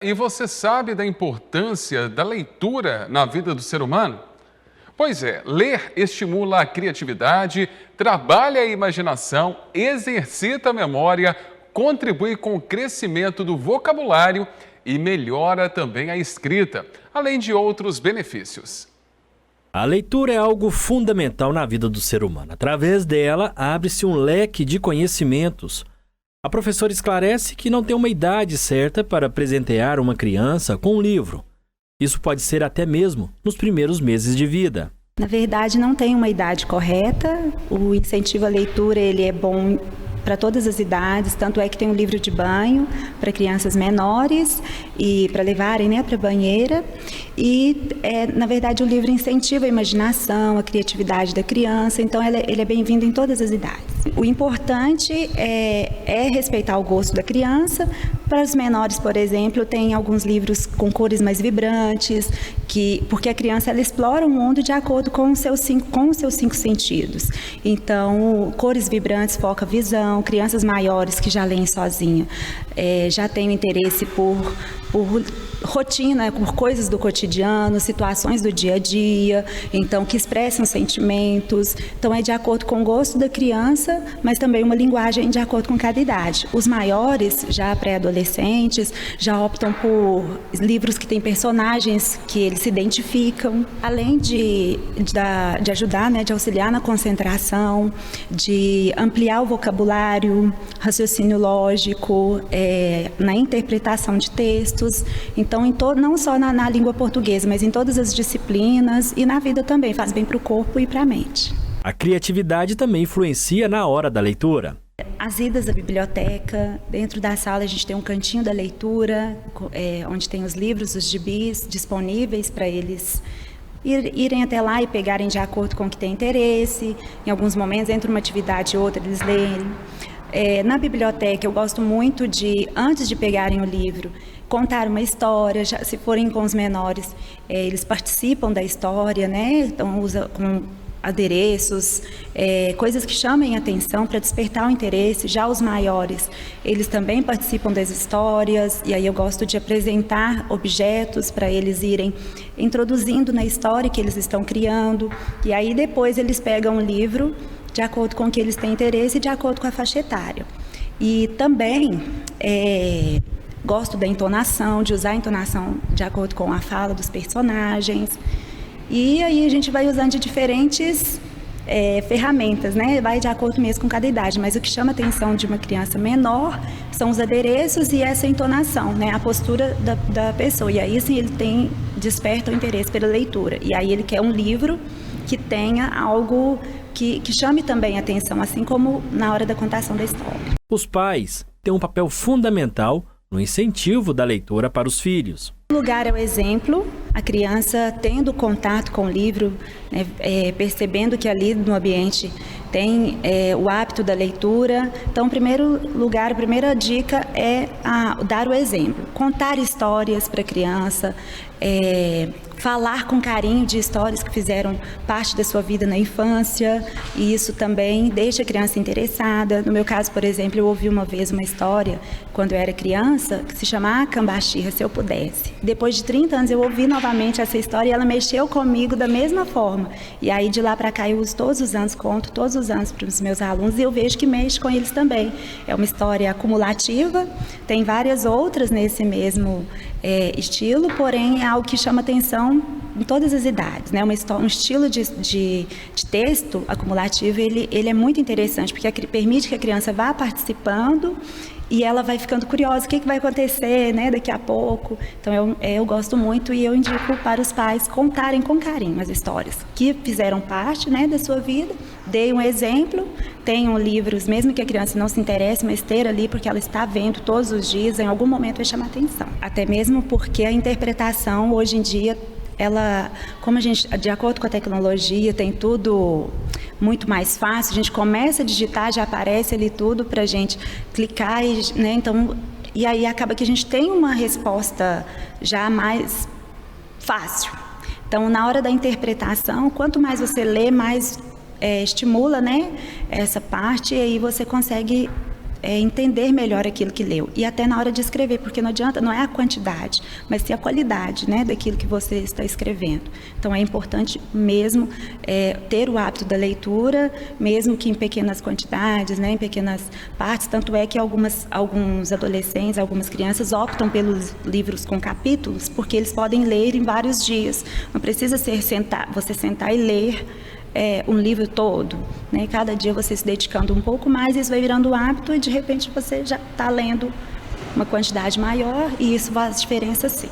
E você sabe da importância da leitura na vida do ser humano? Pois é, ler estimula a criatividade, trabalha a imaginação, exercita a memória, contribui com o crescimento do vocabulário e melhora também a escrita, além de outros benefícios. A leitura é algo fundamental na vida do ser humano. Através dela, abre-se um leque de conhecimentos. A professora esclarece que não tem uma idade certa para presentear uma criança com um livro. Isso pode ser até mesmo nos primeiros meses de vida. Na verdade, não tem uma idade correta. O incentivo à leitura ele é bom para todas as idades, tanto é que tem um livro de banho para crianças menores e para levarem, para a banheira. E, na verdade, o livro incentiva a imaginação, a criatividade da criança, então ele é bem-vindo em todas as idades. O importante é respeitar o gosto da criança. Para os menores, por exemplo, tem alguns livros com cores mais vibrantes, porque a criança ela explora o mundo de acordo com os seus cinco sentidos. Então, cores vibrantes foca a visão. Crianças maiores que já leem sozinha já têm interesse por rotina, por coisas do cotidiano, situações do dia a dia, então que expressam sentimentos. Então é de acordo com o gosto da criança, mas também uma linguagem de acordo com cada idade. Os maiores, já pré-adolescentes, já optam por livros que têm personagens que eles se identificam, além de ajudar, de auxiliar na concentração, de ampliar o vocabulário, raciocínio lógico, na interpretação de textos. Então, não só na língua portuguesa, mas em todas as disciplinas e na vida também, faz bem para o corpo e para a mente. A criatividade também influencia na hora da leitura. As idas à biblioteca, dentro da sala a gente tem um cantinho da leitura, onde tem os livros, os gibis disponíveis para eles irem até lá e pegarem de acordo com o que tem interesse. Em alguns momentos, entre uma atividade e outra, eles lerem. Na biblioteca, eu gosto muito de, antes de pegarem o livro, contar uma história. Se forem com os menores, eles participam da história, Então usa com adereços, coisas que chamem a atenção para despertar o interesse. Já os maiores, eles também participam das histórias, e aí eu gosto de apresentar objetos para eles irem introduzindo na história que eles estão criando, e aí depois eles pegam o livro de acordo com o que eles têm interesse e de acordo com a faixa etária. E também gosto da entonação, de usar a entonação de acordo com a fala dos personagens. E aí a gente vai usando de diferentes ferramentas, Vai de acordo mesmo com cada idade, mas o que chama a atenção de uma criança menor são os adereços e essa entonação, A postura da pessoa. E aí, assim, ele desperta o interesse pela leitura. E aí ele quer um livro que tenha algo que chame também a atenção, assim como na hora da contação da história. Os pais têm um papel fundamental no incentivo da leitura para os filhos. O lugar é o exemplo, a criança tendo contato com o livro, percebendo que ali no ambiente tem o hábito da leitura. Então, em primeiro lugar, a primeira dica é dar o exemplo, contar histórias para a criança, falar com carinho de histórias que fizeram parte da sua vida na infância, e isso também deixa a criança interessada. No meu caso, por exemplo, eu ouvi uma vez uma história, quando eu era criança, que se chama A Cambaxirra, Se Eu Pudesse. Depois de 30 anos eu ouvi novamente essa história e ela mexeu comigo da mesma forma. E aí de lá para cá eu uso todos os anos, conto todos os anos para os meus alunos e eu vejo que mexe com eles também. É uma história acumulativa, tem várias outras nesse mesmo estilo, porém é algo que chama atenção em todas as idades, Um estilo de texto acumulativo, ele é muito interessante, porque permite que a criança vá participando e ela vai ficando curiosa, o que vai acontecer, daqui a pouco. Então eu gosto muito e eu indico para os pais contarem com carinho as histórias que fizeram parte, da sua vida. Dei um exemplo, tenham livros, mesmo que a criança não se interesse, mas ter ali, porque ela está vendo todos os dias, em algum momento vai chamar atenção. Até mesmo porque a interpretação, hoje em dia, como a gente, de acordo com a tecnologia, tem tudo muito mais fácil, a gente começa a digitar, já aparece ali tudo para a gente clicar, Então, e aí acaba que a gente tem uma resposta já mais fácil. Então, na hora da interpretação, quanto mais você lê, mais estimula, essa parte, e aí você consegue entender melhor aquilo que leu. E até na hora de escrever, porque não adianta, não é a quantidade, mas sim a qualidade, né, daquilo que você está escrevendo. Então é importante mesmo ter o hábito da leitura, mesmo que em pequenas quantidades, né, em pequenas partes. Tanto é que alguns adolescentes, algumas crianças optam pelos livros com capítulos, porque eles podem ler em vários dias. Não precisa você sentar e ler um livro todo, né? Cada dia você se dedicando um pouco mais, isso vai virando um hábito e de repente você já está lendo uma quantidade maior e isso faz diferença sim.